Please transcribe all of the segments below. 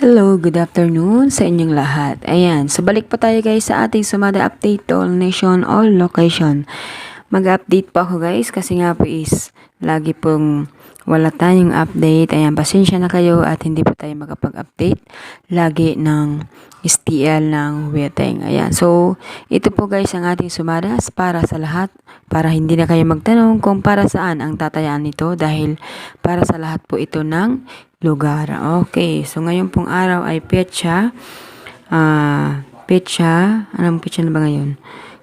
Hello, good afternoon sa inyong lahat. Ayan, so balik pa tayo guys sa ating Sumada update to all nation, all location. Mag-update pa ako guys kasi nga po is lagi pong wala tayong update. Ayan, pasensya na kayo at hindi po tayo makapag-update lagi ng STL ng Weteng. Ayan, so ito po guys ang ating Sumada para sa lahat, para hindi na kayo magtanong kung para saan ang tatayaan nito dahil para sa lahat po ito ng lugar. Okay, so ngayon pong araw ay anong petsa na ba ngayon?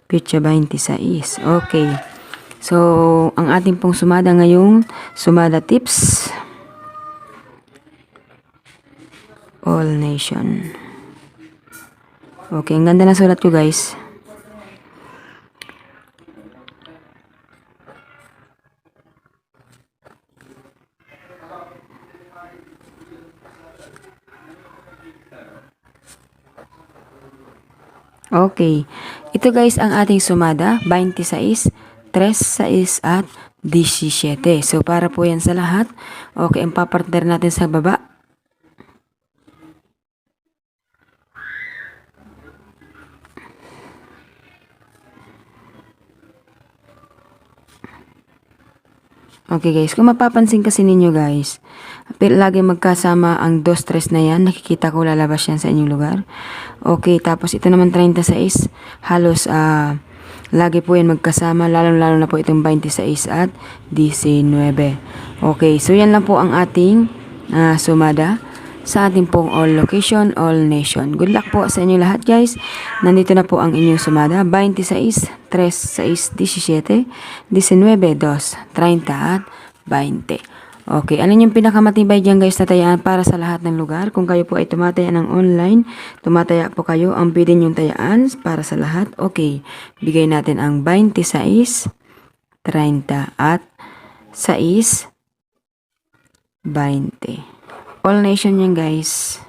Petsa 26. Okay. So, ang ating pong sumada ngayong sumada tips all nation. Okay, ang ganda na sulat ko guys. Okay. Ito guys ang ating sumada, 26, 36 at 17. So para po yan sa lahat. Okay, ang papartner natin sa baba. Okay guys, kung mapapansin kasi ninyo guys, lagi magkasama ang 2-3 na yan. Nakikita ko lalabas yan sa inyong lugar. Okay, tapos ito naman 36. Halos lagi po yan magkasama. Lalo na po itong 26 at 19. Okay, so yan lang po ang ating sumada sa ating pong all location, all nation. Good luck po sa inyo lahat guys. Nandito na po ang inyong sumada. 26, 3, 6, 17, 19, 2, 30 at 20. Okay, ano yung pinakamatibay dyan guys na tayaan para sa lahat ng lugar? Kung kayo po ay tumataya ng online, tumataya po kayo, ang pwede yung tayaan para sa lahat. Okay, bigay natin ang 26, 30 at 6, 20. All nation yan guys.